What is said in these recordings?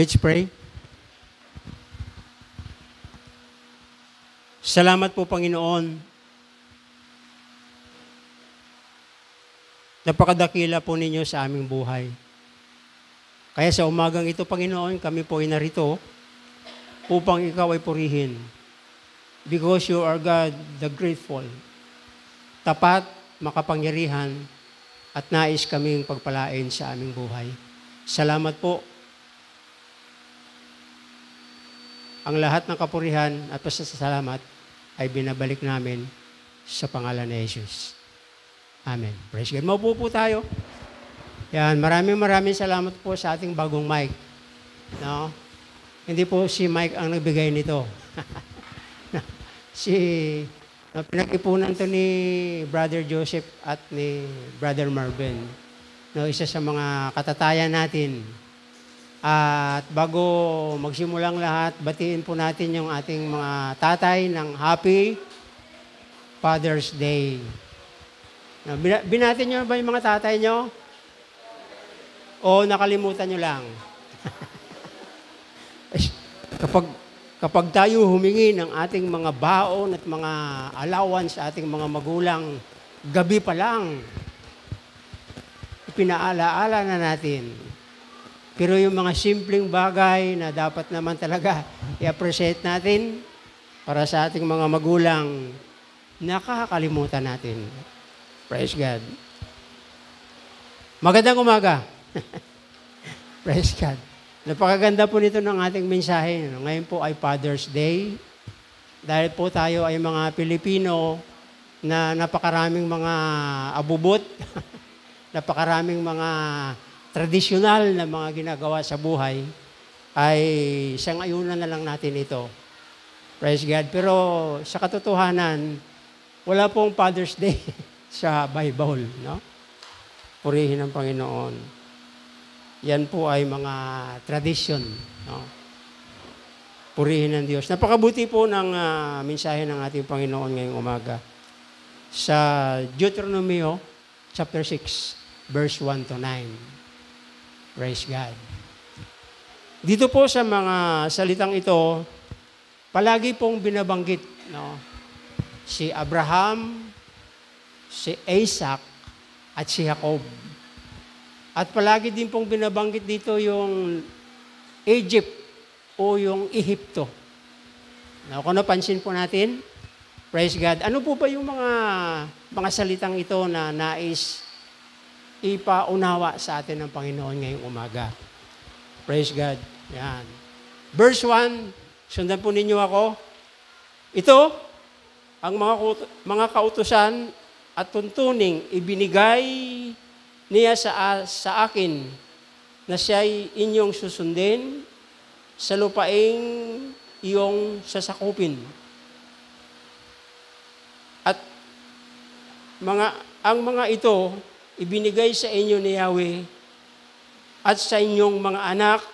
Let's pray. Salamat po, Panginoon. Napakadakila po ninyo sa aming buhay. Kaya sa umagang ito, Panginoon, kami po ay narito upang ikaw ay purihin. Because you are God, the grateful, tapat, makapangyarihan, at nais kaming pagpalain sa aming buhay. Salamat po. Ang lahat ng kapurihan at pasasalamat ay binabalik namin sa pangalan ni Jesus. Amen. Praise God. Maupo po tayo. Yan, maraming salamat po sa ating bagong mic. No? Hindi po si Mike ang nagbigay nito. Pinag-ipunan to ni Brother Joseph at ni Brother Marvin. No, isa sa mga katatayan natin. At bago magsimulang lahat, batiin po natin yung ating mga tatay ng Happy Father's Day. No, binatin nyo ba yung mga tatay nyo? O nakalimutan nyo lang? Kapag tayo humingi ng ating mga baon at mga allowance sa ating mga magulang, gabi pa lang, ipinaalaala na natin. Pero yung mga simpleng bagay na dapat naman talaga i-appreciate natin para sa ating mga magulang, nakakalimutan natin. Praise God. Magandang umaga. Praise God. Napakaganda po nito ng ating mensahe. Ngayon po ay Father's Day. Dahil po tayo ay mga Pilipino na napakaraming mga abubot, napakaraming mga tradisyonal na mga ginagawa sa buhay, ay sangayunan na lang natin ito. Praise God. Pero sa katotohanan, wala pong Father's Day sa Bible. No? Purihin ang Panginoon. Yan po ay mga tradisyon. No? Purihin ng Diyos. Napakabuti po ng mensahe ng ating Panginoon ngayong umaga. Sa Deuteronomio chapter 6, verse 1 to 9. Praise God. Dito po sa mga salitang ito, palagi pong binabanggit, no? Si Abraham, si Isaac, at si Jacob. At palagi din pong binabanggit dito yung Egypt o yung Ehipto. Now, kung napansin po natin, praise God, ano po ba yung mga salitang ito na nais ipaunawa sa atin ng Panginoon ngayong umaga? Praise God. Yan. Verse 1, sundan po ninyo ako. Ito, ang mga kautusan at tuntuning ibinigay niya sa akin na siya'y inyong susundin sa lupaing iyong sasakupin. At ang mga ito, ibinigay sa inyo ni Yahweh at sa inyong mga anak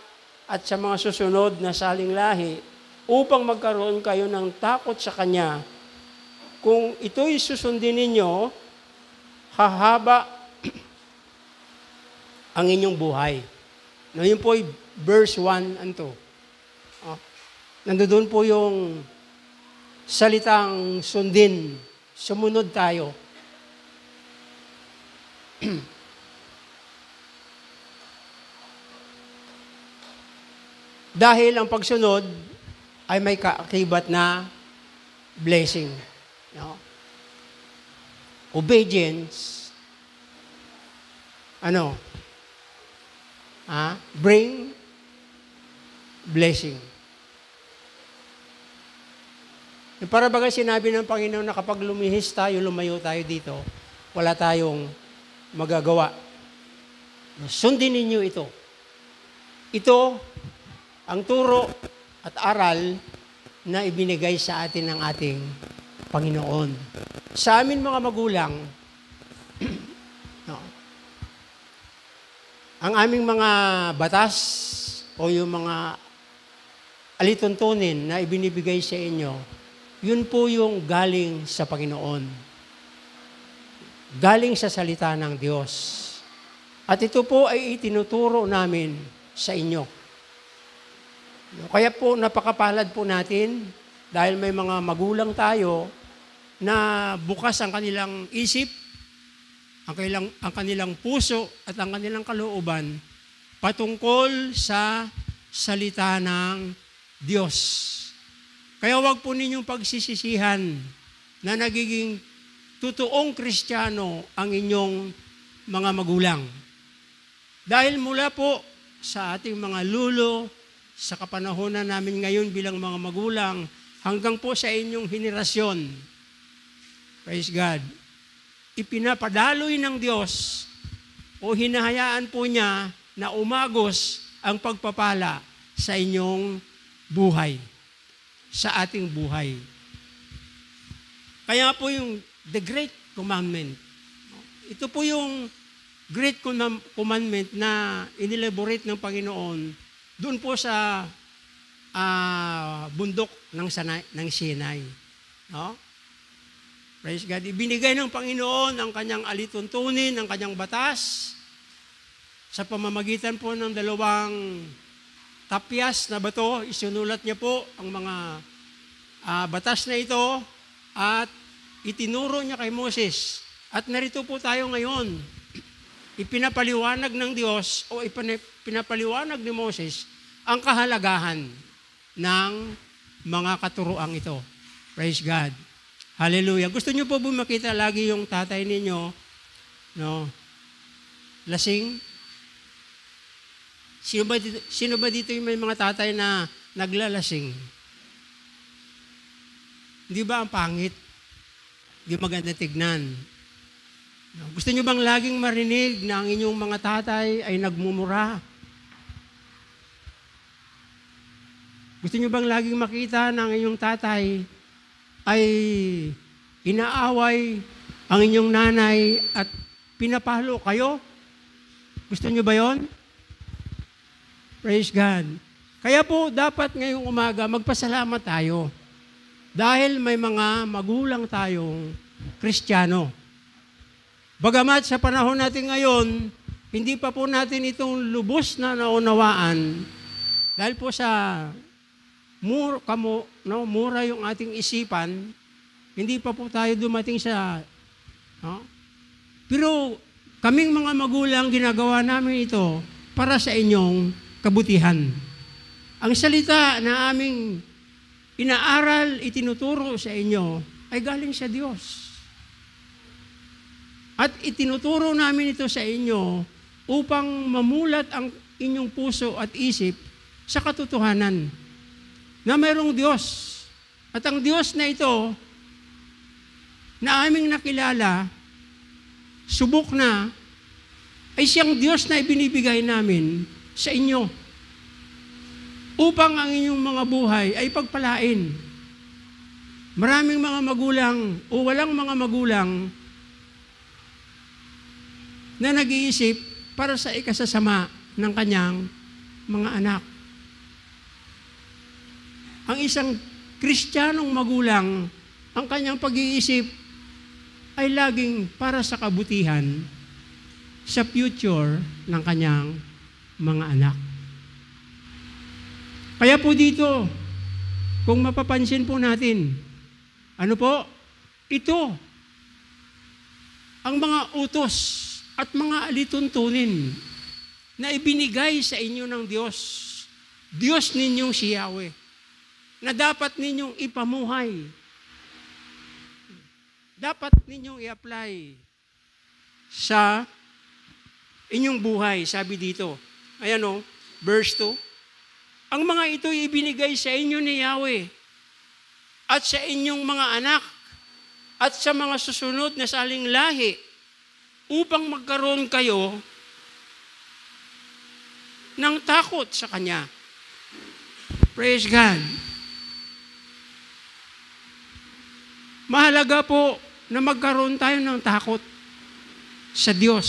at sa mga susunod na saling lahi upang magkaroon kayo ng takot sa Kanya. Kung ito'y susundin ninyo, hahaba ang inyong buhay. No, yun po ay verse 1 and 2. Nandoon po yung salitang sundin. Sumunod tayo. Dahil ang pagsunod ay may kaakibat na blessing. No? Obedience, bring blessing. Para baga sinabi ng Panginoon na kapag lumihis tayo, lumayo tayo dito, wala tayong magagawa. Sundin ninyo ito. Ito ang turo at aral na ibinigay sa atin ng ating Panginoon. Sa amin mga magulang, no, ang aming mga batas o yung mga alituntunin na ibinibigay sa inyo, yun po yung galing sa Panginoon. Galing sa salita ng Diyos. At ito po ay itinuturo namin sa inyo. Kaya po napakapalad po natin dahil may mga magulang tayo na bukas ang kanilang isip, ang kanilang puso at ang kanilang kalooban patungkol sa salita ng Diyos. Kaya wag po ninyong pagsisisihan na nagiging totoong Kristiyano ang inyong mga magulang. Dahil mula po sa ating mga lulo, sa kapanahonan namin ngayon bilang mga magulang, hanggang po sa inyong henerasyon, praise God, ipinapadaloy ng Diyos o hinahayaan po niya na umagos ang pagpapala sa inyong buhay, sa ating buhay. Kaya po yung the Great Commandment. Ito po yung Great Commandment na inelaborate ng Panginoon doon po sa bundok ng Sinai. No? Praise God. Ibinigay ng Panginoon ang kanyang alituntunin, ang kanyang batas, sa pamamagitan po ng dalawang tapyas na bato. Isinulat niya po ang mga batas na ito at itinuro niya kay Moses. At narito po tayo ngayon. Ipinapaliwanag ng Diyos o ipinapaliwanag ni Moses ang kahalagahan ng mga katuroang ito. Praise God. Hallelujah. Gusto niyo po makita lagi yung tatay ninyo, no? Lasing? Sino ba dito yung may mga tatay na naglalasing? Di ba ang pangit? Di maganda tignan. Gusto niyo bang laging marinig na ang inyong mga tatay ay nagmumura? Gusto niyo bang laging makita na ang inyong tatay ay inaaway ang inyong nanay at pinapalo kayo? Gusto niyo ba yon? Praise God. Kaya po dapat ngayong umaga magpasalamat tayo dahil may mga magulang tayong Kristiyano. Bagamat sa panahon natin ngayon, hindi pa po natin itong lubos na naunawaan dahil po sa mura yung ating isipan, hindi pa po tayo dumating sa... No? Pero kaming mga magulang, ginagawa namin ito para sa inyong kabutihan. Ang salita na aming inaaral, itinuturo sa inyo, ay galing sa Diyos. At itinuturo namin ito sa inyo upang mamulat ang inyong puso at isip sa katotohanan na mayroong Diyos. At ang Diyos na ito, na aming nakilala, subok na, ay siyang Diyos na ibinibigay namin sa inyo upang ang inyong mga buhay ay pagpalain. Maraming mga magulang o walang mga magulang na nag-iisip para sa ikasasama ng kanyang mga anak. Ang isang Kristiyanong magulang, ang kanyang pag-iisip ay laging para sa kabutihan sa future ng kanyang mga anak. Kaya po dito, kung mapapansin po natin, ano po? Ito, ang mga utos at mga alituntunin na ibinigay sa inyo ng Diyos, Diyos ninyong si Yahweh, na dapat ninyong ipamuhay. Dapat ninyong i-apply sa inyong buhay, sabi dito. Ayan o, verse 2. Ang mga ito ibinigay sa inyo ni Yahweh at sa inyong mga anak at sa mga susunod na saling lahi upang magkaroon kayo ng takot sa Kanya. Praise God. Mahalaga po na magkaroon tayo ng takot sa Diyos.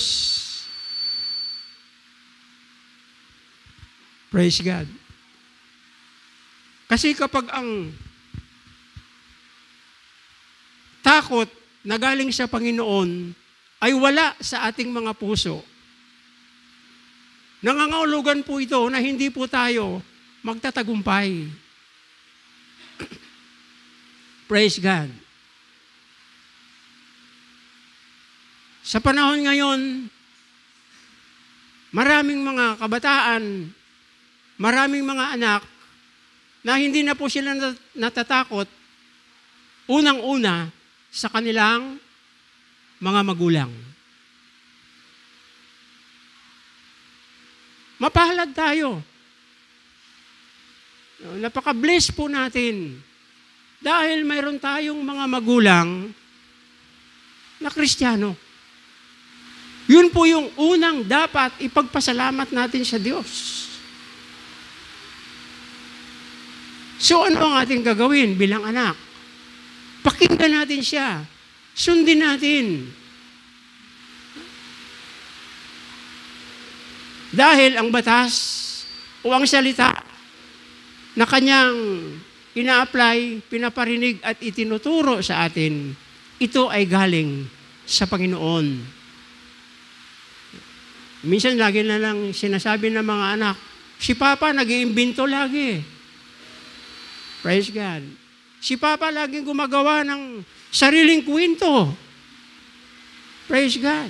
Praise God. Kasi kapag ang takot na galing sa Panginoon ay wala sa ating mga puso, nangangahulugan po ito na hindi po tayo magtatagumpay. Praise God. Sa panahon ngayon, maraming mga kabataan, maraming mga anak na hindi na po sila natatakot unang-una sa kanilang mga magulang. Mapalad tayo. Napaka-bless po natin dahil mayroon tayong mga magulang na Kristiyano. Yun po yung unang dapat ipagpasalamat natin sa Diyos. So ano ang ating gagawin bilang anak? Pakinggan natin siya. Sundin natin. Dahil ang batas o ang salita na kanyang ina-apply, pinaparinig at itinuturo sa atin, ito ay galing sa Panginoon. Minsan lagi na lang sinasabi ng mga anak, si Papa nag-iimbento lagi. Praise God. Si Papa laging gumagawa ng sariling kwento. Praise God.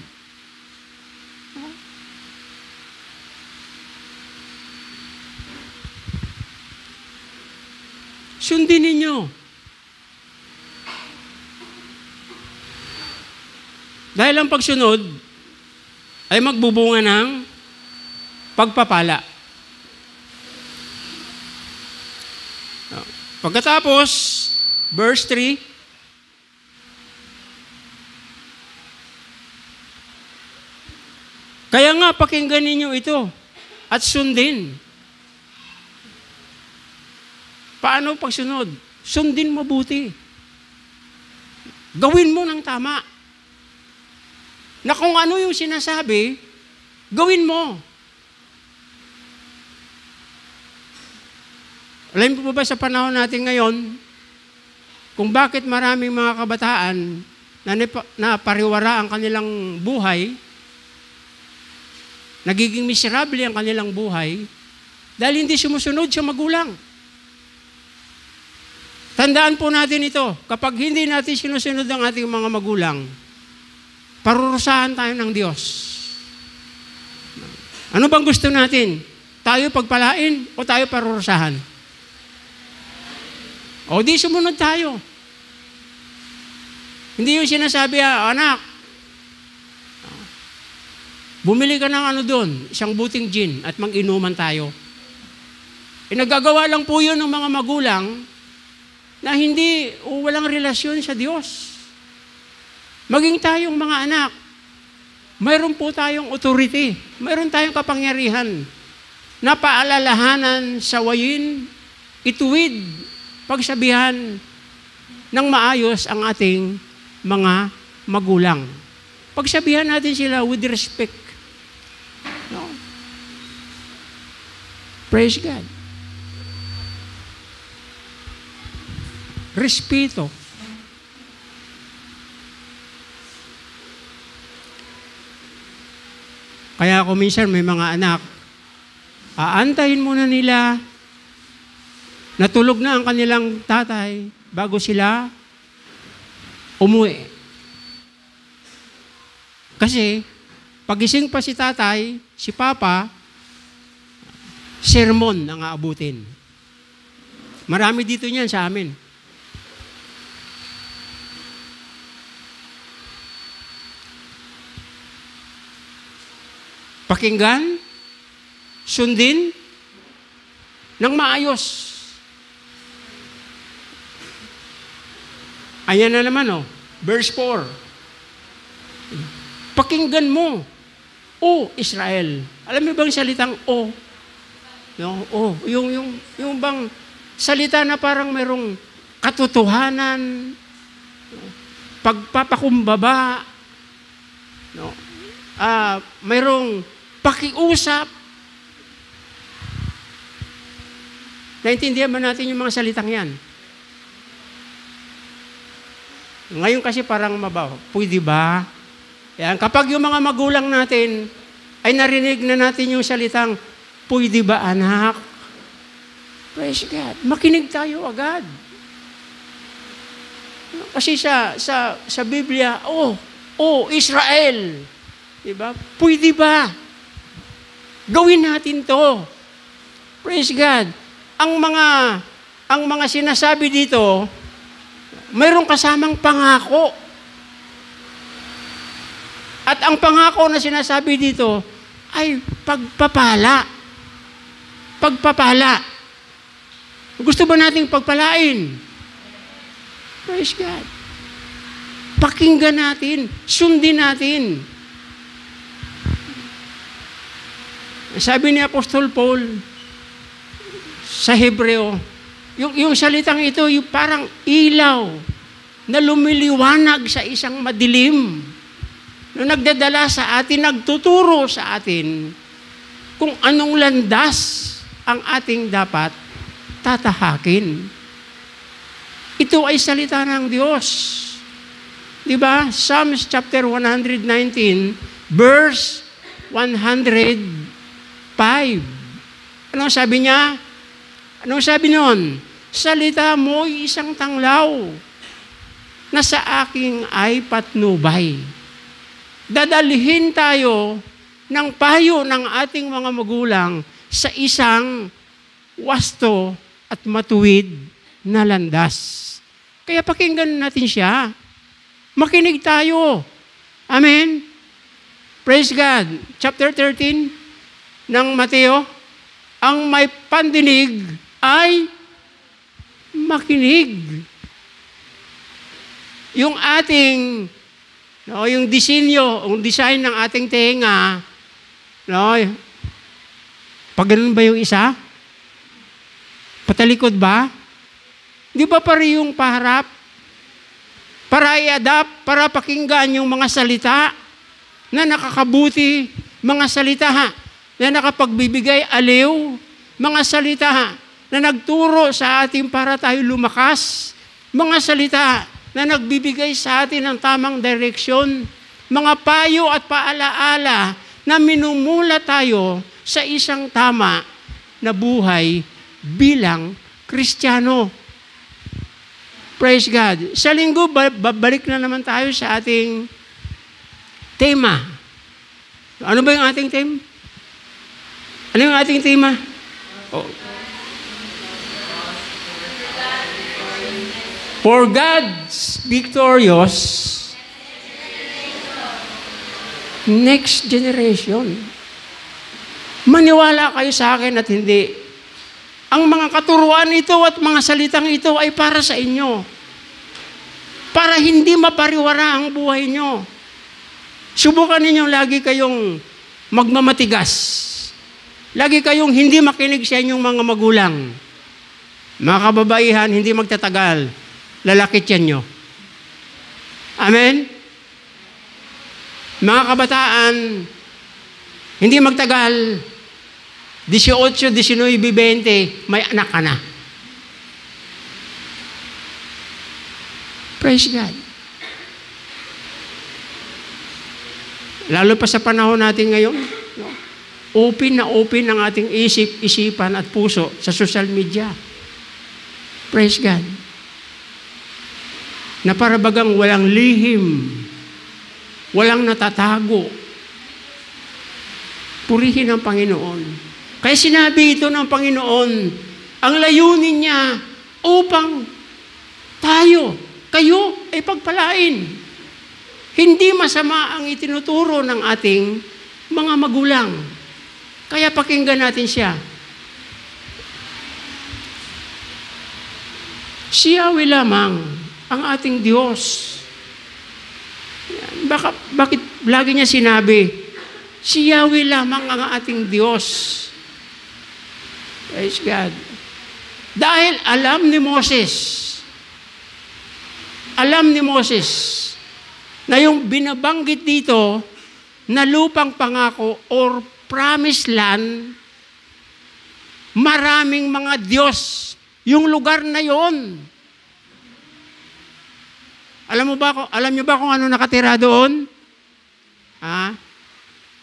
Sundin ninyo. Dahil ang pagsunod ay magbubunga ng pagpapala. Pagkatapos, verse 3, kaya nga pakinggan ninyo ito at sundin. Paano pagsunod? Sundin mabuti. Gawin mo ng tama. Na kung ano yung sinasabi, gawin mo. Alam mo ba sa panahon natin ngayon, kung bakit maraming mga kabataan na pariwara ang kanilang buhay, nagiging miserable ang kanilang buhay, dahil hindi sumusunod sa magulang. Tandaan po natin ito, kapag hindi natin sinusunod ang ating mga magulang, parurusahan tayo ng Diyos. Ano bang gusto natin? Tayo pagpalain o tayo parurusahan? O di sumunod tayo. Hindi yung sinasabi, anak, bumili ka ng ano doon, isang buting gin at mag-inuman tayo. Nagagawa lang po yun ng mga magulang na hindi o walang relasyon sa Diyos. Maging tayong mga anak, mayroon po tayong authority, mayroon tayong kapangyarihan na paalalahanan, sawayin, ituwid, pagsabihan ng maayos ang ating mga magulang. Pagsabihan natin sila with respect. No? Praise God. Respeto. Kaya ako minsan may mga anak, aantayin muna nila natulog na ang kanilang tatay bago sila umuwi. Kasi pagising pa si tatay, si papa, sermon ang aabutin. Marami dito niyan sa amin. Pakinggan, sundin, ng maayos. Ayan na naman, verse 4. Pakinggan mo, O Israel. Alam mo bang salitang O? No, O. Yung bang salita na parang mayroong katotohanan, pagpapakumbaba, no? Mayroong pakiusap. Naintindihan ba natin yung mga salitang yan? Ngayon kasi parang mabaw. Pwede ba? Yan. Kapag yung mga magulang natin ay narinig na natin yung salitang, pwede ba anak? Praise God. Makinig tayo agad. Kasi sa Biblia, Israel. Diba? Pwede ba? Gawin natin to. Praise God. Ang mga sinasabi dito, mayroong kasamang pangako. At ang pangako na sinasabi dito ay pagpapala. Pagpapala. Gusto ba nating pagpalain? Praise God. Pakinggan natin, sundin natin. Sabi ni Apostol Paul sa Hebreo, yung salitang ito, yung parang ilaw na lumiliwanag sa isang madilim. No, nagdadala sa atin, nagtuturo sa atin kung anong landas ang ating dapat tatahakin. Ito ay salita ng Diyos. Diba? Psalms chapter 119, verse 105. Anong sabi niya? Anong sabi nun? Salita mo'y isang tanglaw na sa aking ay patnubay. Dadalhin tayo ng payo ng ating mga magulang sa isang wasto at matuwid na landas. Kaya pakinggan natin siya. Makinig tayo. Amen? Praise God. Chapter 13 ng Mateo, ang may pandinig ay makinig. Yung ating, yung disenyo, yung design ng ating tenga, pag ganun ba yung isa? Patalikod ba? Di ba pare yung paharap? Para i-adapt, para pakinggan yung mga salita na nakakabuti, mga salita na nakapagbibigay aliw, mga salita na nagturo sa atin para tayo lumakas, mga salita na nagbibigay sa atin ng tamang direksyon, mga payo at paalaala na minumula tayo sa isang tama na buhay bilang Kristiyano. Praise God. Sa linggo, babalik na naman tayo sa ating tema. Ano ba yung ating tema? Ano yung ating tema? For God's victorious next generation. Maniwala kayo sa akin at hindi. Ang mga katuruan ito at mga salitang ito ay para sa inyo. Para hindi mapariwara ang buhay nyo. Subukan ninyo lagi kayong magmamatigas. Lagi kayong hindi makinig sa inyong mga magulang. Mga kababaihan, hindi magtatagal. Lalakit yan nyo. Amen? Mga kabataan, hindi magtagal. 18, 19, 20, may anak ka na. Praise God. Lalo pa sa panahon natin ngayon, open na open ang ating isipan at puso sa social media. Praise God. Na para bagang walang lihim, walang natatago. Purihin ang Panginoon. Kaya sinabi ito ng Panginoon, ang layunin niya upang kayo ay pagpalain. Hindi masama ang itinuturo ng ating mga magulang. Kaya pakinggan natin siya. Si Yahweh lamang ang ating Diyos. Bakit lagi niya sinabi, si Yahweh lamang ang ating Diyos. Praise God. Dahil alam ni Moses na yung binabanggit dito na lupang pangako or promised land, maraming mga Diyos yung lugar na yon. Alam niyo ba kung ano nakatira doon?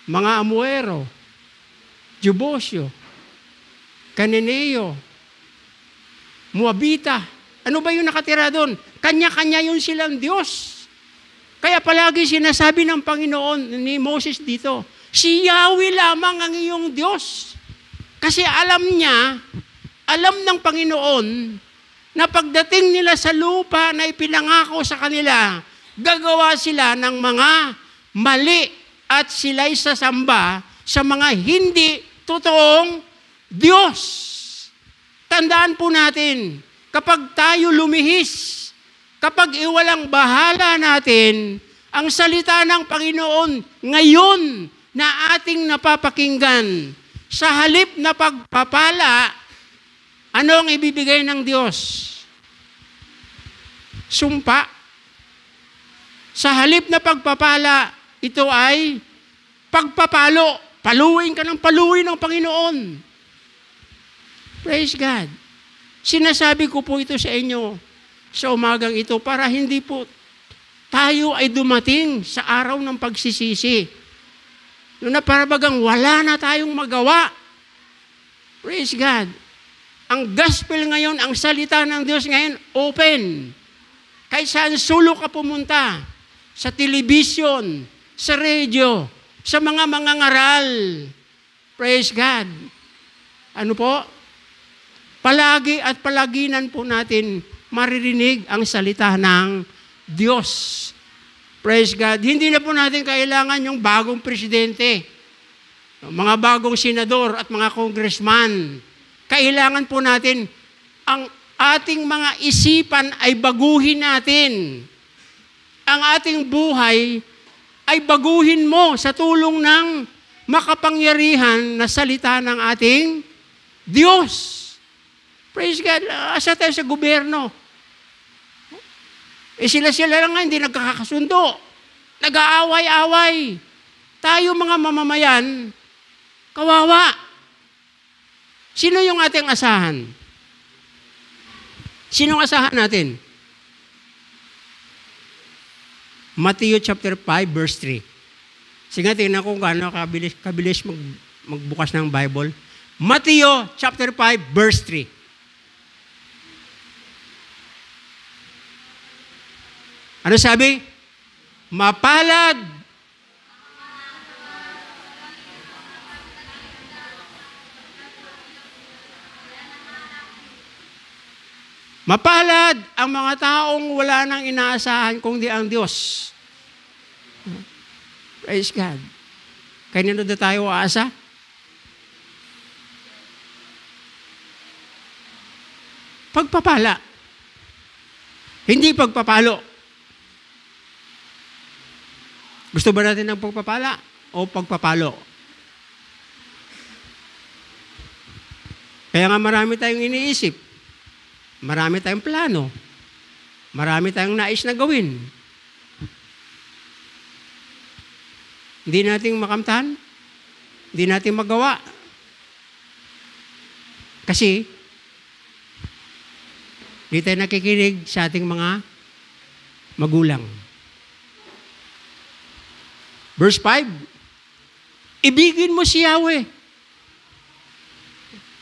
Mga Amuero, Jebusyo, Cananeo, Moabita. Ano ba yung nakatira doon? Kanya-kanya yun silang Diyos. Kaya palagi sinasabi ng Panginoon ni Moses dito, si Yahweh lamang ang iyong Diyos. Kasi alam niya, alam ng Panginoon, na pagdating nila sa lupa na ipinangako sa kanila, gagawa sila ng mga mali at sila'y sasamba sa mga hindi totoong Diyos. Tandaan po natin, kapag tayo lumihis, kapag iwalang bahala natin, ang salita ng Panginoon ngayon na ating napapakinggan, sa halip na pagpapala, ano ang ibibigay ng Diyos? Sumpa. Sa halip na pagpapala, ito ay pagpapalo. Paluin ka ng paluin ng Panginoon. Praise God. Sinasabi ko po ito sa inyo sa umagang ito para hindi po tayo ay dumating sa araw ng pagsisisi. Noon na parabagang wala na tayong magawa. Praise God. Ang gospel ngayon, ang salita ng Diyos ngayon, open. Kahit saan sulok ka pumunta, sa television, sa radio, sa mga ngaral. Praise God. Ano po? Palagi at palaginan po natin maririnig ang salita ng Diyos. Praise God. Hindi na po natin kailangan yung bagong presidente, mga bagong senador at mga congressman. Kailangan po natin ang ating mga isipan ay baguhin natin. Ang ating buhay ay baguhin mo sa tulong ng makapangyarihan na salita ng ating Diyos. Praise God. Asa tayo sa gobyerno? Sila lang nga hindi nagkakasundo. Nag-aaway-away. Tayo mga mamamayan, kawawa. Sino yung ating asahan? Sinong asahan natin? Matthew chapter 5, verse 3. Sige, tingnan ko kung kabilis magbukas ng Bible. Matthew chapter 5, verse 3. Ano sabi? Mapalad ang mga taong wala nang inaasahan kundi ang Diyos. Praise God. Kanino na tayo aasa? Pagpapala. Hindi pagpapalo. Gusto ba natin ng pagpapala o pagpapalo? Kaya nga marami tayong iniisip. Marami tayong plano. Marami tayong nais na gawin. Hindi natin makamtan. Hindi natin magawa. Kasi, hindi tayo nakikinig sa ating mga magulang. Verse 5, ibigin mo si Yahweh.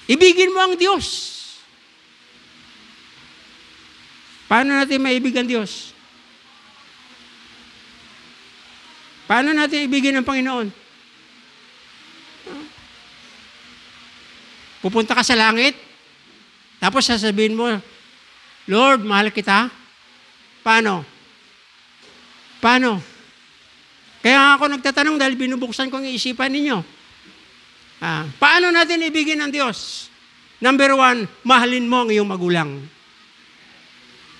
Ibigin mo ang Diyos. Paano natin maibig ang Diyos? Paano natin ibigin ang Panginoon? Pupunta ka sa langit, tapos sasabihin mo, Lord, mahal kita. Paano? Paano? Kaya ako nagtatanong dahil binubuksan ko ang isipan ninyo. Paano natin ibigin ang Diyos? Number 1, mahalin mo ang iyong magulang.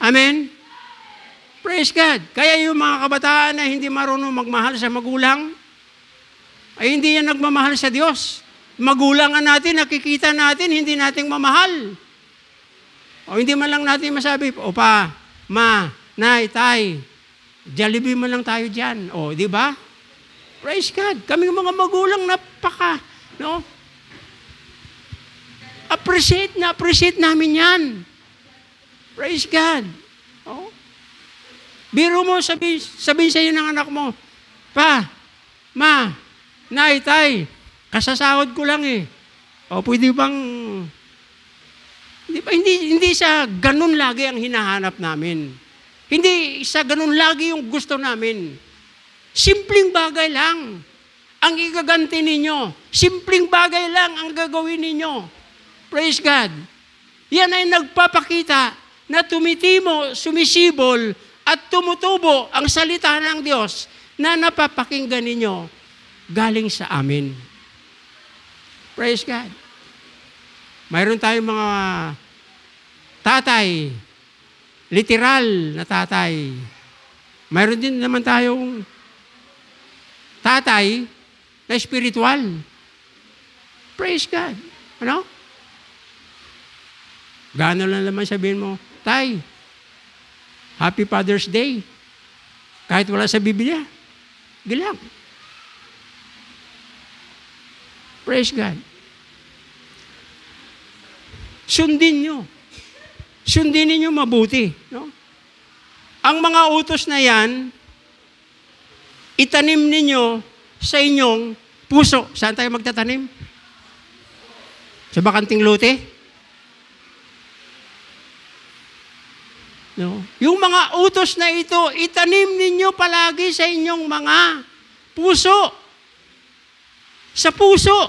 Amen? Praise God. Kaya yung mga kabataan na hindi marunong magmahal sa magulang, ay hindi yan nagmamahal sa Diyos. Magulangan natin, nakikita natin, hindi natin mamahal. O hindi man lang natin masabi, Opa, Ma, Nay, Tay, Jollibee man lang tayo dyan. O, di ba? Praise God. Kaming mga magulang, no? Appreciate namin yan. Praise God. Oh. Biro mo, sabihin sa'yo ng anak mo, Pa, Ma, Nay, Tay, kasasahod ko lang eh. O pwede bang, di ba Hindi sa ganun lagi ang hinahanap namin. Hindi sa ganun lagi yung gusto namin. Simpleng bagay lang ang igaganti ninyo. Simpleng bagay lang ang gagawin ninyo. Praise God. Yan ay nagpapakita na tumitimo, sumisibol, at tumutubo ang salita ng Diyos na napapakinggan ninyo galing sa amin. Praise God. Mayroon tayong mga tatay, literal na tatay. Mayroon din naman tayong tatay na spiritual. Praise God. Ano? Gano'n lang naman sabihin mo, Tay, Happy Father's Day. Kahit wala sa Biblia. Gilang. Praise God. Sundin nyo. Sundin ninyo mabuti. No? Ang mga utos na yan, itanim ninyo sa inyong puso. Saan tayo magtatanim? Sa bakanting lote? No? Yung mga utos na ito, itanim ninyo palagi sa inyong mga puso. Sa puso.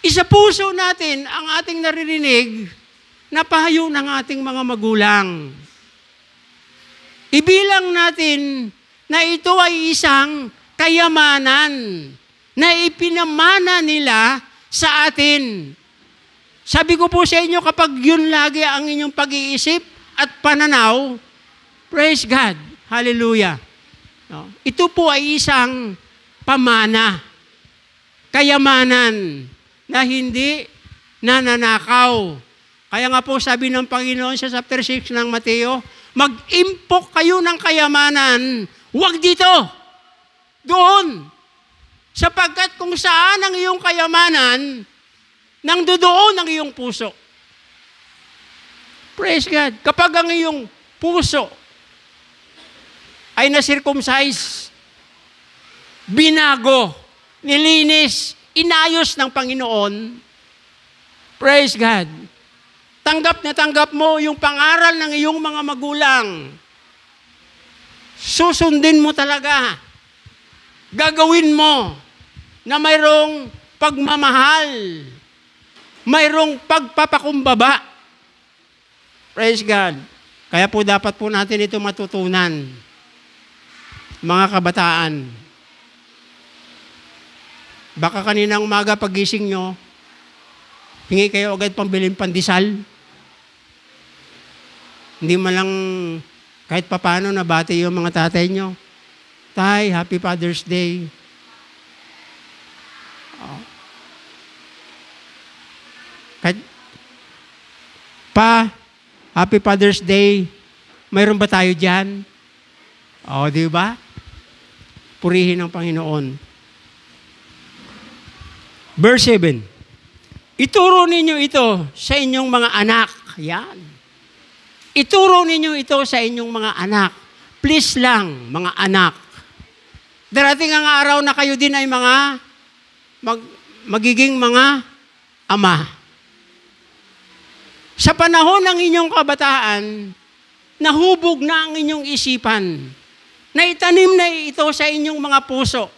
Isa puso natin ang ating naririnig na pahayo ng ating mga magulang. Ibilang natin na ito ay isang kayamanan na ipinamana nila sa atin. Sabi ko po sa inyo, kapag yun lagi ang inyong pag-iisip at pananaw, praise God, hallelujah. No? Ito po ay isang pamana, kayamanan, na hindi nananakaw. Kaya nga po sabi ng Panginoon sa chapter 6 ng Mateo, mag-impok kayo ng kayamanan, huwag dito, doon. Sapagkat kung saan ang iyong kayamanan, nang doon ang iyong puso. Praise God. Kapag ang iyong puso ay na-circumcise, binago, nilinis, inayos ng Panginoon, praise God. Tanggap na tanggap mo yung pangaral ng iyong mga magulang. Susundin mo talaga. Gagawin mo na mayroong pagmamahal. Mayroong pagpapakumbaba. Praise God. Kaya po dapat po natin ito matutunan. Mga kabataan. Baka kaninang umaga pagising nyo, hingi kayo agad pambiling pandesal. Hindi man lang kahit papano nabati yung mga tatay nyo. Tay, Happy Father's Day. Oh. Kahit, Pa, Happy Father's Day. Mayroon ba tayo dyan? O, di ba? Purihin ang Panginoon. Verse 7. Ituro ninyo ito sa inyong mga anak. Yan. Ituro ninyo ito sa inyong mga anak. Please lang, mga anak. Darating ang araw na kayo din ay magiging mga ama. Sa panahon ng inyong kabataan, nahubog na ang inyong isipan. Naitanim na ito sa inyong mga puso.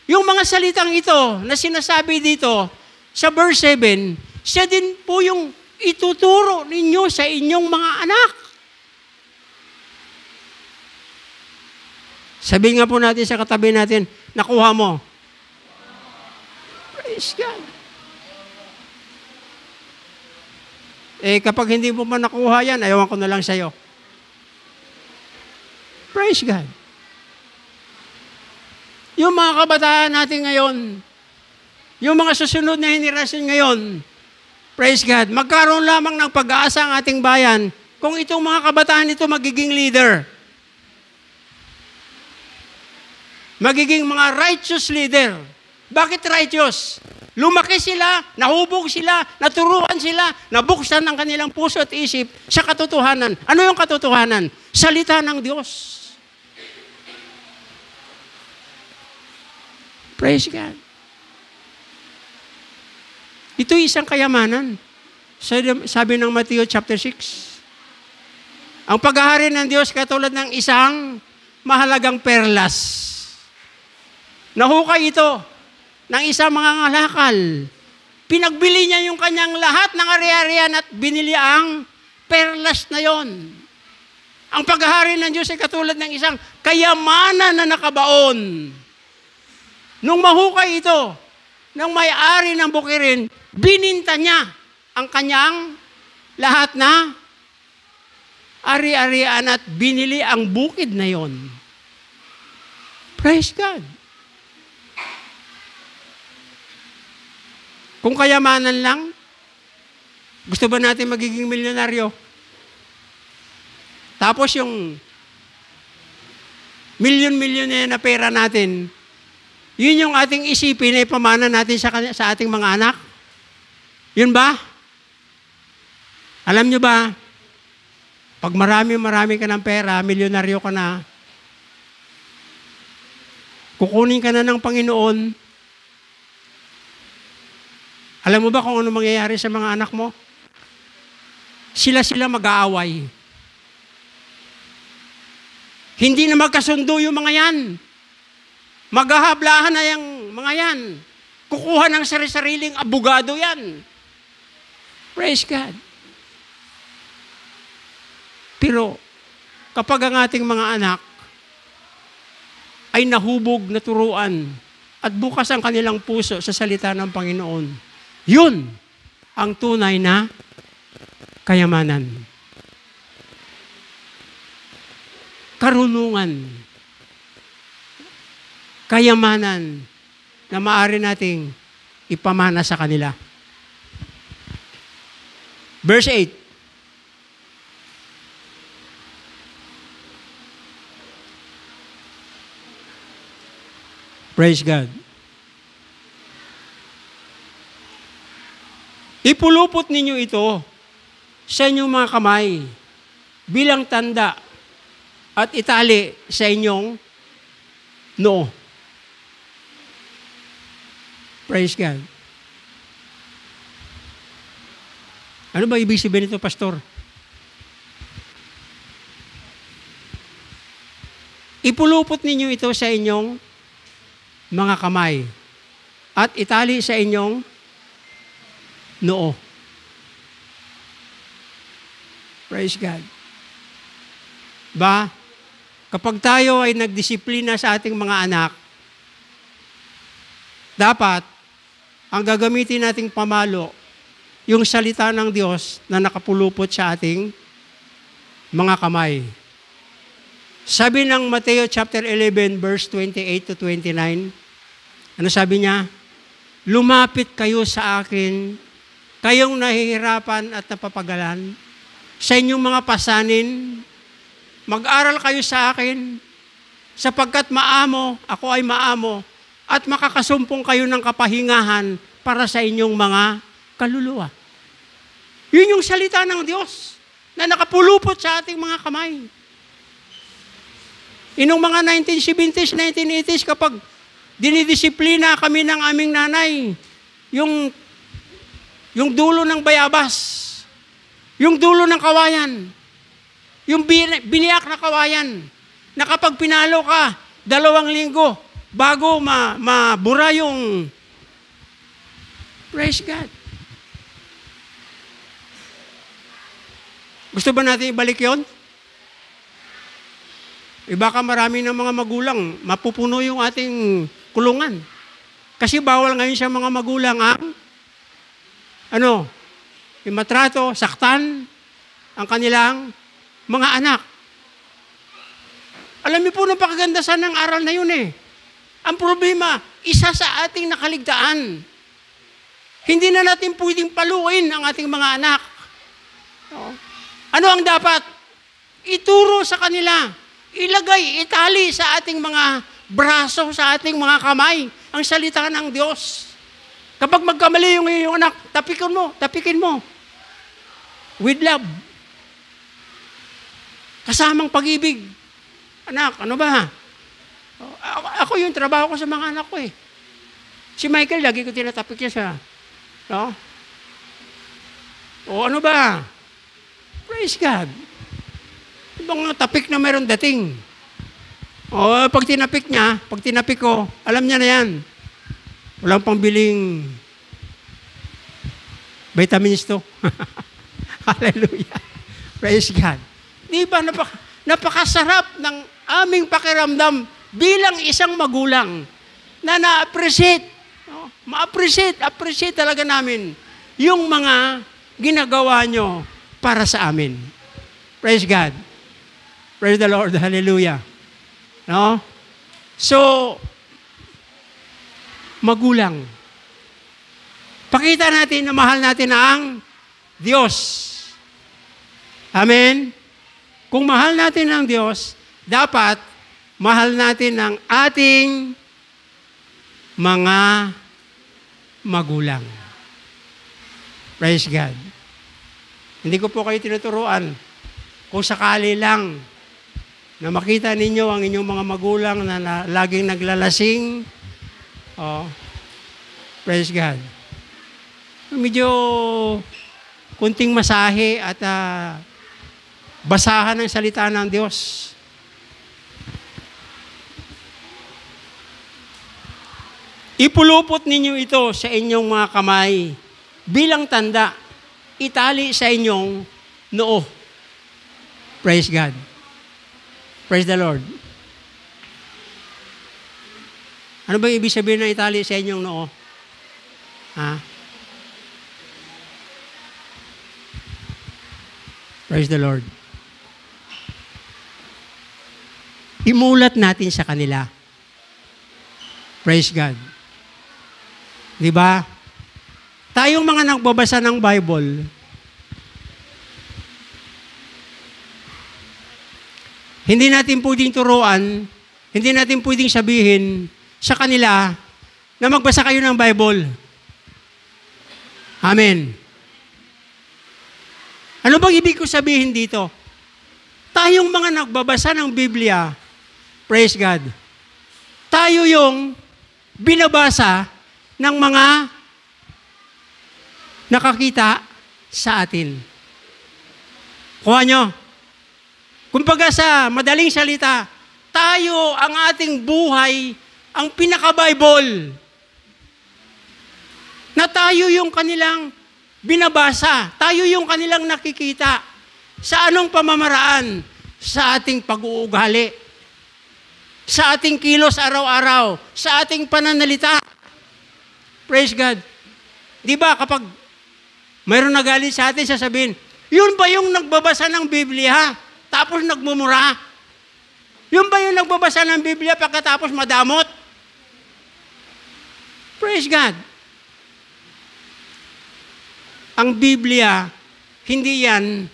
Yung mga salitang ito na sinasabi dito sa verse 7, siya din po yung ituturo ninyo sa inyong mga anak. Sabihin nga po natin sa katabi natin, nakuha mo. Praise God. Kapag hindi mo pa nakuha yan, ayawan ko na lang sa'yo. Praise God. Yung mga kabataan natin ngayon, yung mga susunod na henerasyon ngayon, praise God, magkaroon lamang ng pag-aasa ang ating bayan kung itong mga kabataan ito magiging leader. Magiging mga righteous leader. Bakit righteous? Lumaki sila, nahubog sila, naturuan sila, nabuksan ang kanilang puso at isip sa katotohanan. Ano yung katotohanan? Salita ng Diyos. Praise God. Ito isang kayamanan. Sabi ng Matthew chapter 6. Ang paghahari ng Diyos katulad ng isang mahalagang perlas. Nahukay ito ng isang mangangalakal. Pinagbili niya yung kanyang lahat ng ari-arian at binili ang perlas na yon. Ang paghahari ng Diyos ay katulad ng isang kayamanan na nakabaon. Nung mahukay ito, ng may-ari ng bukirin, bininta niya ang kanyang lahat na ari-arian at binili ang bukid na yon. Praise God. Kung kayamanan lang, gusto ba natin magiging milyonaryo? Tapos yung milyon-milyon na pera natin, yun yung ating isipin na ipamana natin sa ating mga anak? Yun ba? Alam nyo ba, pag marami ka ng pera, milyonaryo ka na, kukunin ka na ng Panginoon, alam mo ba kung ano mangyayari sa mga anak mo? Sila mag-aaway. Hindi na magkasundo yung mga yan. Maghahablahan na yung mga yan. Kukuha ng sari-sariling abogado yan. Praise God. Pero kapag ang ating mga anak ay nahubog na turuan at bukas ang kanilang puso sa salita ng Panginoon, yun ang tunay na kayamanan. Karunungan. Kayamanan na maaari nating ipamana sa kanila. Verse 8. Praise God. Ipulupot ninyo ito sa inyong mga kamay bilang tanda at itali sa inyong noo. Praise God. Ano ba ibig sabihin nito, Pastor? Ipulupot ninyo ito sa inyong mga kamay at itali sa inyong noo. Praise God. Ba, kapag tayo ay nagdisiplina sa ating mga anak, dapat ang gagamitin nating pamalo, yung salita ng Diyos na nakapulupot sa ating mga kamay. Sabi ng Mateo chapter 11 verse 28 to 29, ano sabi niya? Lumapit kayo sa akin, kayong nahihirapan at napapagalan, sa inyong mga pasanin, mag-aral kayo sa akin, sapagkat maamo, ako ay maamo, at makakasumpong kayo ng kapahingahan para sa inyong mga kaluluwa. Yun yung salita ng Diyos na nakapulupot sa ating mga kamay. Inong mga 1970s, 1980s, kapag dinidisiplina kami ng aming nanay, yung dulo ng bayabas, yung dulo ng kawayan, yung biniyak na kawayan, na kapag pinalo ka, 2 linggo, bago mabura yung... Praise God. Gusto ba natin ibalik yon? Baka marami ng mga magulang, mapupuno yung ating kulungan. Kasi bawal ngayon sa mga magulang ang imatrato, saktan ang kanilang mga anak. Alam niyo po, napakagandasan ng aral na yun eh. Ang problema, isa sa ating nakaligtaan. Hindi na natin pwedeng paluin ang ating mga anak. Ano ang dapat? Ituro sa kanila. Ilagay, itali sa ating mga braso, sa ating mga kamay, ang salita ng Diyos. Kapag magkamali yung iyong anak, tapikin mo. With love. Kasamang pag-ibig. Anak, ano ba? Ako yung trabaho ko sa mga anak ko eh. Si Michael, lagi ko tinatapik niya siya. No? O ano ba? Praise God. Ibang tapik na mayroon dating. O pag tinapik ko, alam niya na yan. Walang pangbiling vitamins to. Hallelujah. Praise God. Di ba napakasarap ng aming pakiramdam bilang isang magulang na na-appreciate, no? Appreciate talaga namin yung mga ginagawa nyo para sa amin. Praise God. Praise the Lord. Hallelujah. No? So, magulang. Pakita natin na mahal natin ang Diyos. Amen? Kung mahal natin ang Diyos, dapat mahal natin ang ating mga magulang. Praise God. Hindi ko po kayo tinuturuan. Kung sakali lang na makita ninyo ang inyong mga magulang na laging naglalasing, praise God. Medyo kunting masahe at basahan ng salita ng Diyos. Ipulupot ninyo ito sa inyong mga kamay bilang tanda, itali sa inyong noo. Praise God. Praise the Lord. Ano ba ibig sabihin na itali sa inyong noo? Praise the Lord. Imulat natin sa kanila. Praise God. Di ba? Tayong mga nagbabasa ng Bible, hindi natin pwedeng turuan, hindi natin pwedeng sabihin sa kanila na magbasa kayo ng Bible. Amen. Ano bang ibig ko sabihin dito? Tayong mga nagbabasa ng Biblia, praise God, tayo yung binabasa ng mga nakakita sa atin. Kuha nyo. Kumbaga sa madaling salita, tayo ang ating buhay, ang pinaka-Bible. Na tayo yung kanilang binabasa. Tayo yung kanilang nakikita. Sa anong pamamaraan? Sa ating pag-uugali. Sa ating kilos araw-araw. Sa ating pananalita. Praise God. Di ba kapag mayroon nagalit sa atin, sasabihin, yun ba yung nagbabasa ng Biblia? Tapos nagmumura? Yun ba yung nagbabasa ng Biblia pagkatapos madamot? Praise God. Ang Biblia, hindi yan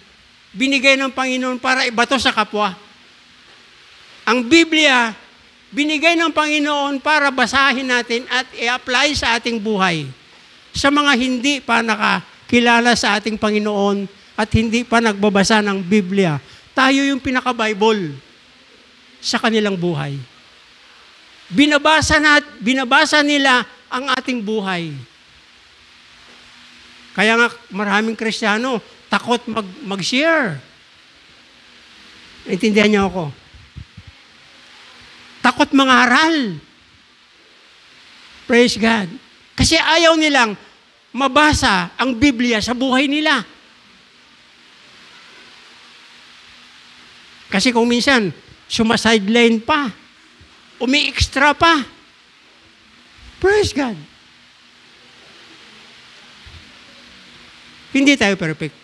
binigay ng Panginoon para ibato sa kapwa. Ang Biblia, binigay ng Panginoon para basahin natin at i-apply sa ating buhay. Sa mga hindi pa nakakilala sa ating Panginoon at hindi pa nagbabasa ng Biblia, tayo yung pinaka-Bible sa kanilang buhay. Binabasa nila ang ating buhay. Kaya nga maraming Kristiyano takot mag-share. Intindihan niyo ako? Takot mangaral. Praise God. Kasi ayaw nilang mabasa ang Biblia sa buhay nila. Kasi kung minsan, sumasideline pa, umi-extra pa. Praise God. Hindi tayo perfect.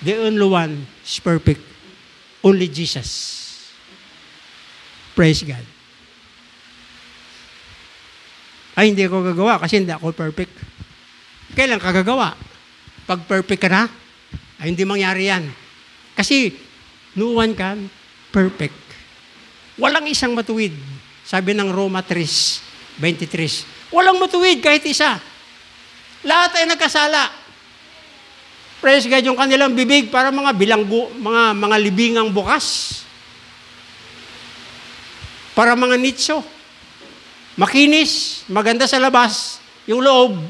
The only one is perfect. Only Jesus. Praise God. Ay, hindi ako gagawa kasi hindi ako perfect. Kailan ka gagawa? Pag perfect ka na, ay hindi mangyari yan. Kasi, no one can perfect. Walang isang matuwid. Sabi ng Roma 3:23. Walang matuwid kahit isa. Lahat ay nagkasala. Praise God, yung kanilang bibig para mga bilanggo, mga libingang bukas. Para mga nitso. Makinis, maganda sa labas, yung loob,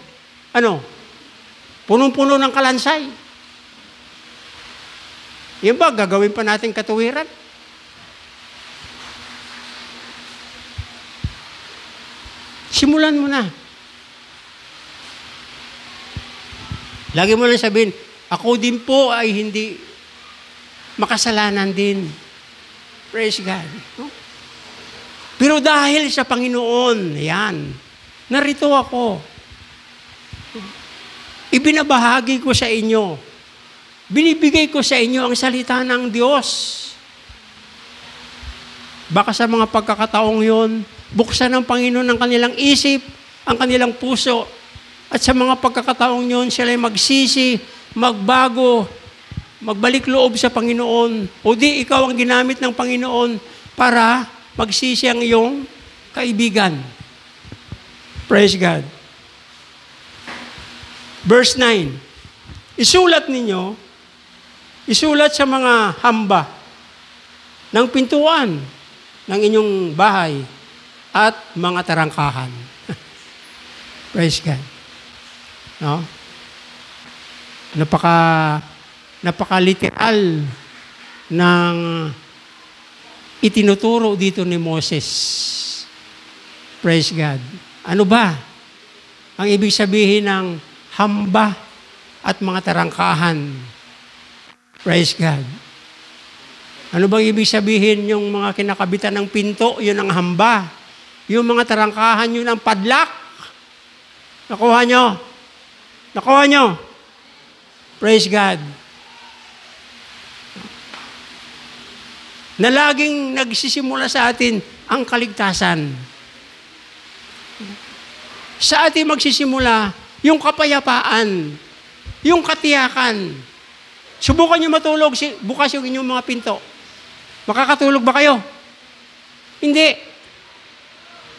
punong-puno ng kalansay. Yan ba, gagawin pa natin katuwiran? Simulan mo na. Lagi mo lang sabihin, ako din po ay hindi makasalanan din. Praise God. No? Pero dahil sa Panginoon, yan, narito ako. Ibinabahagi ko sa inyo. Binibigay ko sa inyo ang salita ng Diyos. Baka sa mga pagkakataong yon, buksan ng Panginoon ang kanilang isip, ang kanilang puso, at sa mga pagkakataong yon, sila ay magsisi, magbago, magbalik loob sa Panginoon. O di, ikaw ang ginamit ng Panginoon para magsisi ang iyong kaibigan. Praise God. Verse 9. Isulat ninyo, isulat sa mga hamba ng pintuan ng inyong bahay at mga tarangkahan. Praise God. No? Napaka-literal ng itinuturo dito ni Moses. Praise God. Ano ba ang ibig sabihin ng hamba at mga tarangkahan? Praise God. Ano bang ibig sabihin yung mga kinakabitan ng pinto? Yun ang hamba. Yung mga tarangkahan, yun ang padlak. Nakuha nyo? Nakuha nyo? Praise God. Na laging nagsisimula sa atin ang kaligtasan. Sa atin magsisimula yung kapayapaan, yung katiyakan. Subukan nyo matulog, bukas yung inyong mga pinto. Makakatulog ba kayo? Hindi.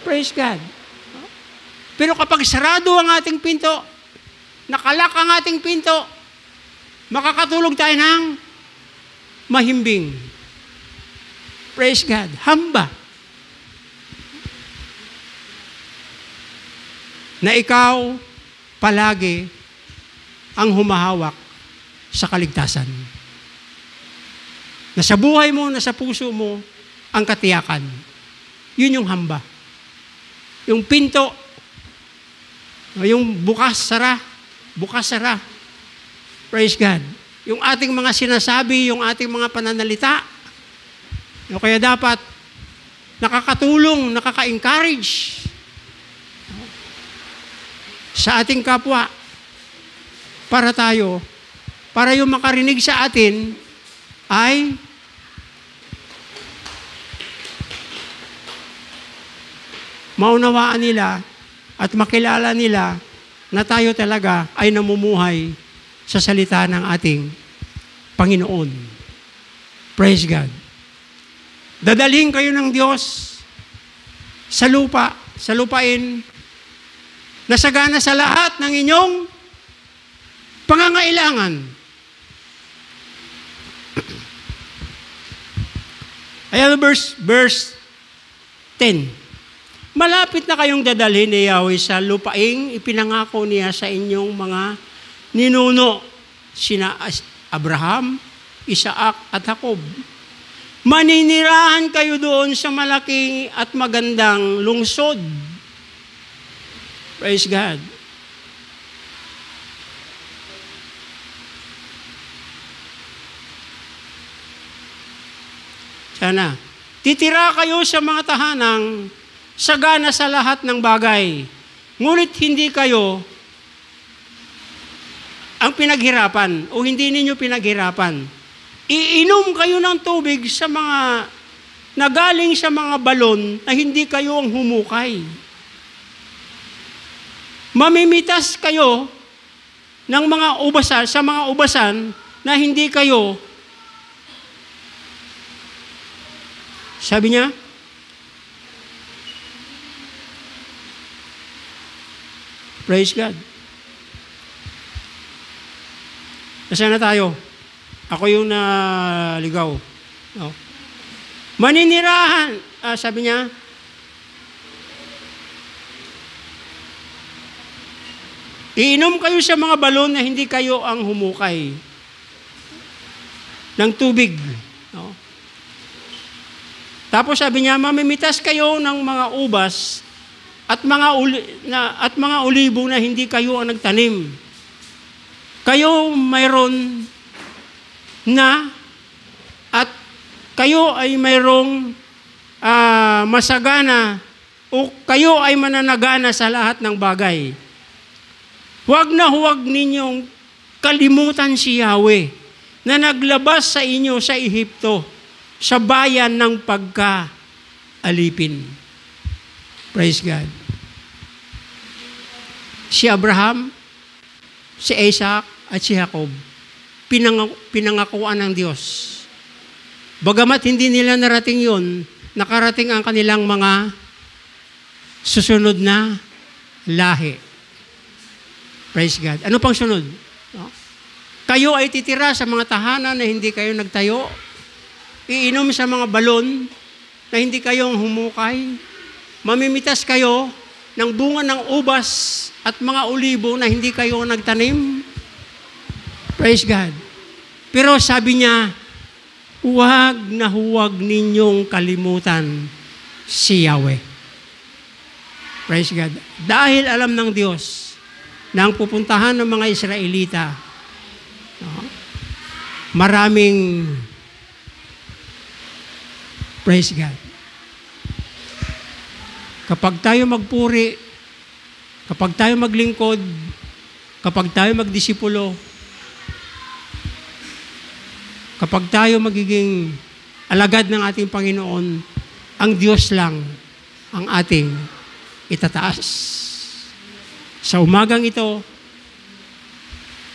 Praise God. Pero kapag sarado ang ating pinto, nakalak ang ating pinto, makakatulog tayo ng mahimbing. Praise God. Hamba. Na ikaw palagi ang humahawak sa kaligtasan. Na sa buhay mo, na sa puso mo, ang katiyakan. Yun yung hamba. Yung pinto, yung bukas-sara. Bukas-sara. Praise God. Yung ating mga sinasabi, yung ating mga pananalita. O kaya dapat nakakatulong, nakaka-encourage sa ating kapwa para yung makarinig sa atin ay maunawaan nila at makilala nila na tayo talaga ay namumuhay sa salita ng ating Panginoon. Praise God. Dadalhin kayo ng Diyos sa lupain, na sagana sa lahat ng inyong pangangailangan. Ayan verse 10. Malapit na kayong dadalhin ni Yahweh sa lupaing ipinangako niya sa inyong mga ninuno, sina Abraham, Isaac at Jacob. Maninirahan kayo doon sa malaking at magandang lungsod. Praise God. Sana, titira kayo sa mga tahanang sagana sa lahat ng bagay. Ngunit hindi kayo ang pinaghirapan o hindi ninyo pinaghirapan. Iinom kayo ng tubig sa mga nagaling sa mga balon na hindi kayo ang humukay. Mamimitas kayo ng mga ubasan, sa mga ubasan na hindi kayo, sabi niya, praise God. Nasaan na tayo? Ako yung naligaw. No? Maninirahan, sabi niya, Iinom kayo sa mga balon na hindi kayo ang humukay ng tubig. No? Tapos sabi niya, mamimitas kayo ng mga ubas at mga olibo na hindi kayo ang nagtanim. Kayo mayroon na at kayo ay mayroong masagana o kayo ay mananagana sa lahat ng bagay. Huwag na huwag ninyong kalimutan si Yahweh na naglabas sa inyo sa Ehipto, sa bayan ng pagkaalipin. Praise God. Si Abraham, si Isaac, at si Jacob, pinangakuan ng Diyos. Bagamat hindi nila narating yun, nakarating ang kanilang mga susunod na lahi. Praise God. Ano pang sunod? No? Kayo ay titira sa mga tahanan na hindi kayo nagtayo. Iinom sa mga balon na hindi kayong humukay. Mamimitas kayo ng bunga ng ubas at mga olibo na hindi kayo nagtanim. Praise God. Pero sabi niya, huwag na huwag ninyong kalimutan si Yahweh. Praise God. Dahil alam ng Diyos na ang pupuntahan ng mga Israelita, maraming, praise God. Kapag tayo magpuri, kapag tayo maglingkod, kapag tayo magdisipulo, kapag tayo magiging alagad ng ating Panginoon, ang Diyos lang ang ating itataas. Sa umagang ito,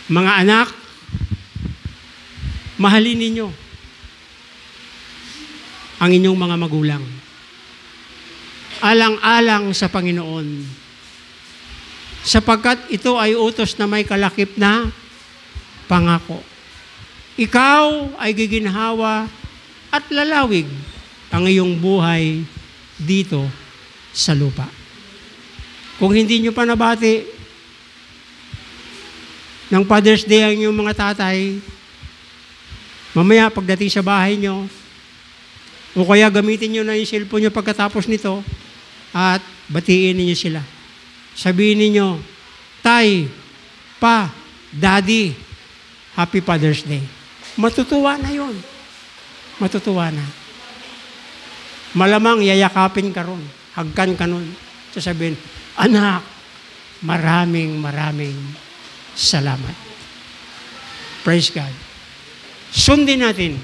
mga anak, mahalin ninyo ang inyong mga magulang. Alang-alang sa Panginoon. Sapagkat ito ay utos na may kalakip na pangako. Ikaw ay giginhawa at lalawig ang iyong buhay dito sa lupa. Kung hindi nyo pa nabati ng Father's Day ang inyong mga tatay, mamaya pagdating sa bahay nyo, o kaya gamitin nyo na yung cellphone nyo pagkatapos nito, at batiin ninyo sila. Sabihin ninyo, Tay, Pa, Daddy, Happy Father's Day. Matutuwa na yun. Matutuwa na. Malamang yayakapin ka ron. Hagkan ka nun. Sasabihin, anak, maraming salamat. Praise God. Sundin natin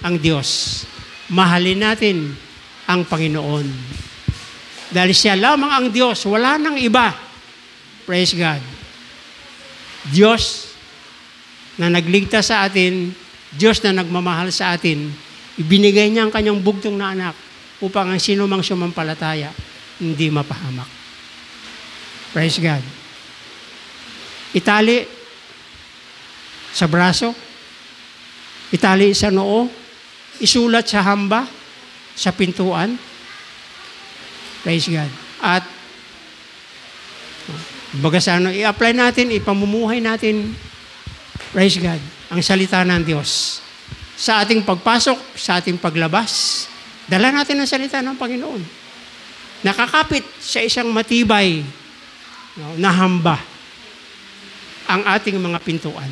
ang Diyos. Mahalin natin ang Panginoon. Dahil siya lamang ang Diyos, wala nang iba. Praise God. Diyos na nagligtas sa atin, Diyos na nagmamahal sa atin, ibinigay niya ang kanyang bugtong na anak upang ang sino mang sumampalataya hindi mapahamak. Praise God. Itali sa braso, itali sa noo, isulat sa hamba, sa pintuan. Praise God. At baga sa ano, i-apply natin, ipamumuhay natin, praise God, ang salita ng Diyos. Sa ating pagpasok, sa ating paglabas, dala natin ang salita ng Panginoon. Nakakapit sa isang matibay na hamba ang ating mga pintuan.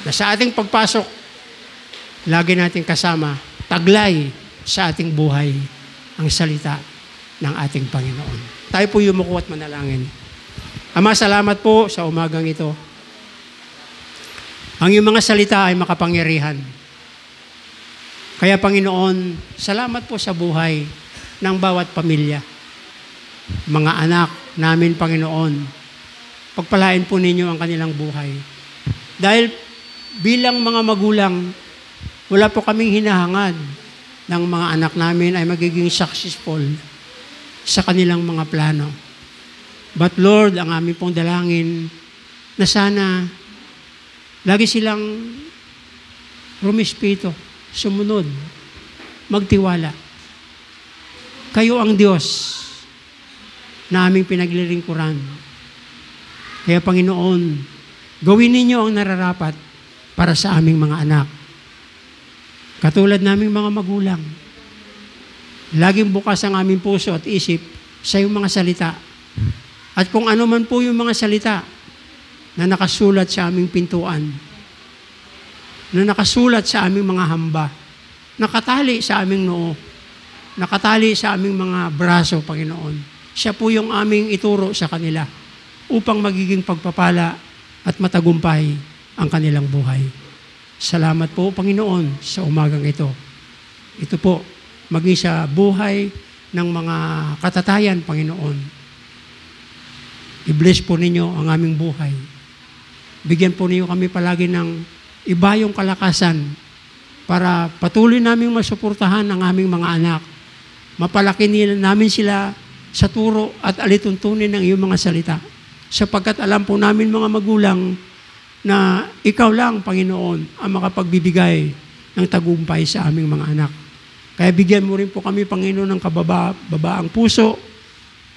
Na sa ating pagpasok, lagi natin kasama, taglay sa ating buhay ang salita ng ating Panginoon. Tayo po yumuko at manalangin. Ama, salamat po sa umagang ito. Ang iyong mga salita ay makapangyarihan. Kaya Panginoon, salamat po sa buhay ng bawat pamilya. Mga anak namin, Panginoon, pagpalain po ninyo ang kanilang buhay. Dahil bilang mga magulang, wala po kaming hinahangad ng mga anak namin ay magiging successful sa kanilang mga plano. But Lord, ang aming pong dalangin na sana lagi silang rumispito, sumunod, magtiwala. Kayo ang Diyos na aming pinaglilingkuran. Kaya Panginoon, gawin ninyo ang nararapat para sa aming mga anak. Katulad naming mga magulang, laging bukas ang aming puso at isip sa iyong mga salita. At kung ano man po yung mga salita na nakasulat sa aming pintuan, na nakasulat sa aming mga hamba, nakatali sa aming noo, nakatali sa aming mga braso, Panginoon. Siya po yung aming ituro sa kanila upang magiging pagpapala at matagumpay ang kanilang buhay. Salamat po, Panginoon, sa umagang ito. Ito po, maging sa buhay ng mga katatayan, Panginoon. I-bless po ninyo ang aming buhay. Bigyan po ninyo kami palagi ng ibayong kalakasan para patuloy naming masuportahan ang aming mga anak. Mapalaki namin sila sa turo at alituntunin ng iyong mga salita. Sapagkat alam po namin mga magulang na ikaw lang, Panginoon, ang makapagbibigay ng tagumpay sa aming mga anak. Kaya bigyan mo rin po kami, Panginoon, ng kababaang puso,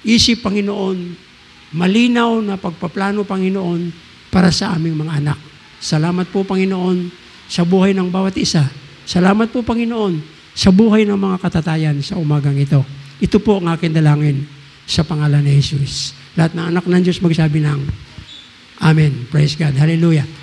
isip, Panginoon, malinaw na pagpaplano, Panginoon, para sa aming mga anak. Salamat po, Panginoon, sa buhay ng bawat isa. Salamat po, Panginoon, sa buhay ng mga katatayan sa umagang ito. Ito po ang aking dalangin sa pangalan ni Jesus. Lahat ng anak ng Diyos magsabi ng Amen. Praise God. Hallelujah.